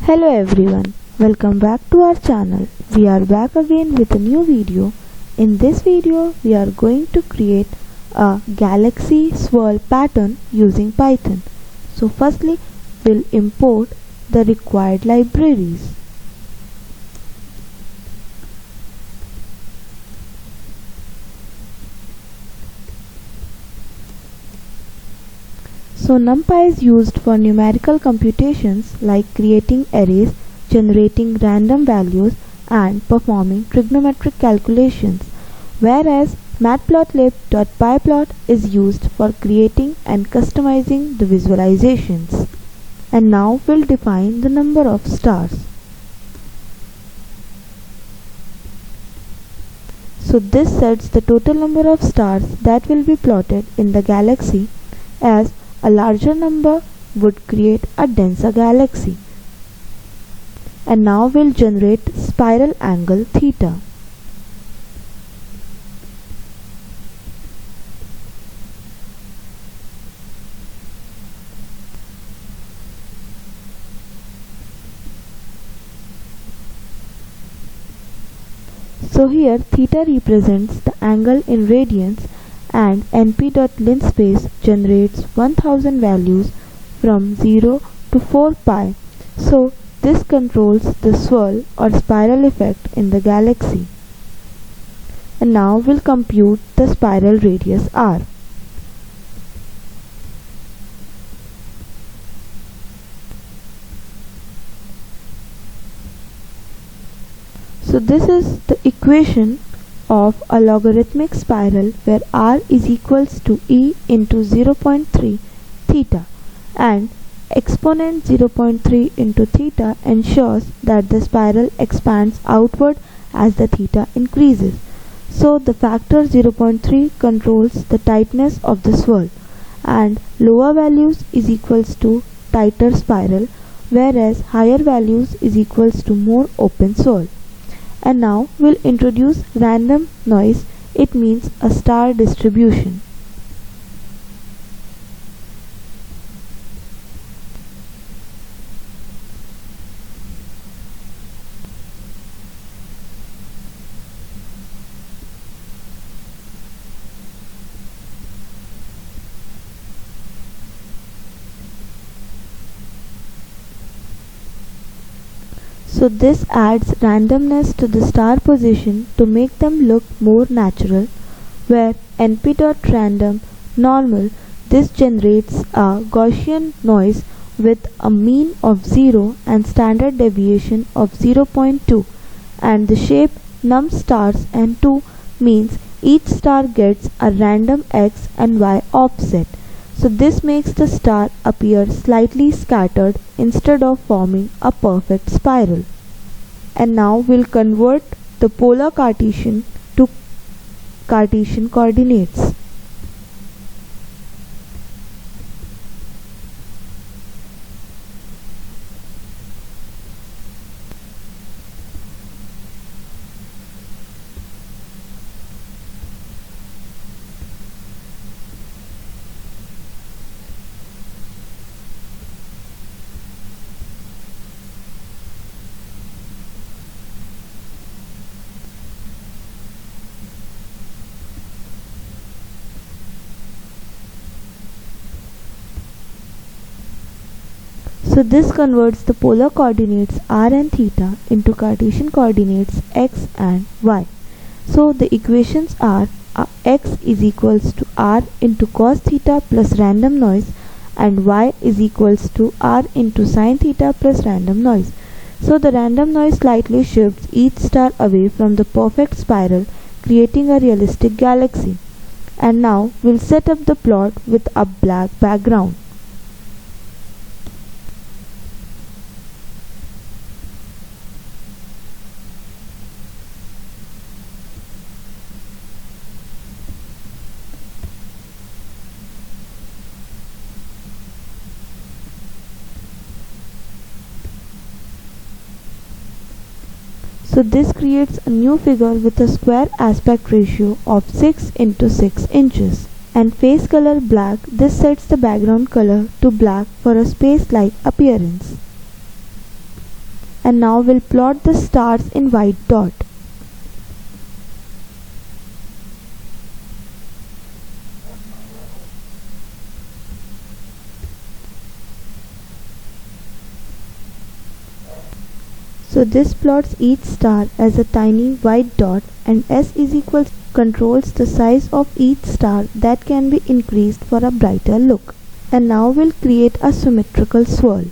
Hello everyone, welcome back to our channel. We are back again with a new video. In this video, we are going to create a galaxy swirl pattern using Python. So firstly, we'll import the required libraries. So NumPy is used for numerical computations like creating arrays, generating random values, and performing trigonometric calculations, whereas matplotlib.pyplot is used for creating and customizing the visualizations. And now we'll define the number of stars. So this sets the total number of stars that will be plotted in the galaxy, as a larger number would create a denser galaxy. And now we'll generate spiral angle theta. So here theta represents the angle in radians, and np.linspace generates 1000 values from 0 to 4 pi. So this controls the swirl or spiral effect in the galaxy. And now we'll compute the spiral radius r. So this is the equation of a logarithmic spiral where r is equals to e into 0.3 theta, and exponent 0.3 into theta ensures that the spiral expands outward as the theta increases. So the factor 0.3 controls the tightness of the swirl, and lower values is equals to tighter spiral, whereas higher values is equals to more open swirl. And now we'll introduce random noise. It means a star distribution. So this adds randomness to the star position to make them look more natural, where np.random normal, this generates a Gaussian noise with a mean of 0 and standard deviation of 0.2, and the shape num stars and 2 means each star gets a random x and y offset. So this makes the star appear slightly scattered instead of forming a perfect spiral. And now we'll convert the polar Cartesian to Cartesian coordinates. So this converts the polar coordinates r and theta into Cartesian coordinates x and y. So the equations are x is equals to r into cos theta plus random noise, and y is equals to r into sin theta plus random noise. So the random noise slightly shifts each star away from the perfect spiral, creating a realistic galaxy. And now we'll set up the plot with a black background. So this creates a new figure with a square aspect ratio of 6 into 6 inches. And face color black, this sets the background color to black for a space-like appearance. and now we'll plot the stars in white dot. So this plots each star as a tiny white dot, and S is equals controls the size of each star that can be increased for a brighter look. And now we'll create a symmetrical swirl.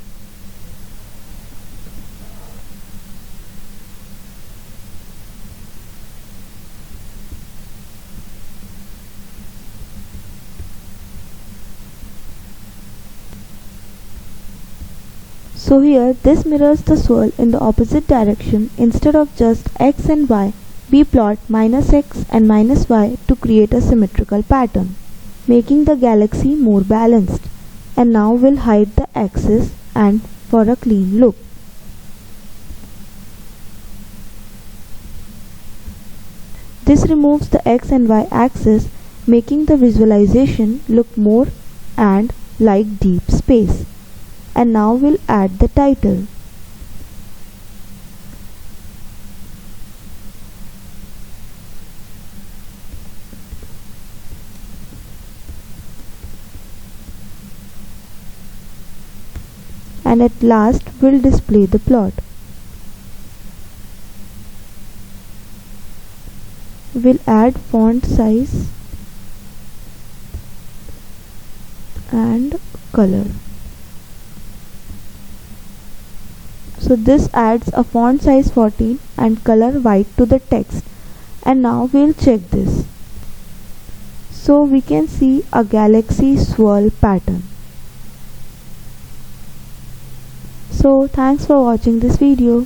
So here this mirrors the swirl in the opposite direction. Instead of just x and y, we plot -x and -y to create a symmetrical pattern, making the galaxy more balanced. And now we'll hide the axis and for a clean look. This removes the x and y axis, making the visualization look more and like deep space. And now we'll add the title. And at last we'll display the plot. We'll add font size and color. So this adds a font size 14 and color white to the text. And now we'll check this. So we can see a galaxy swirl pattern. So thanks for watching this video.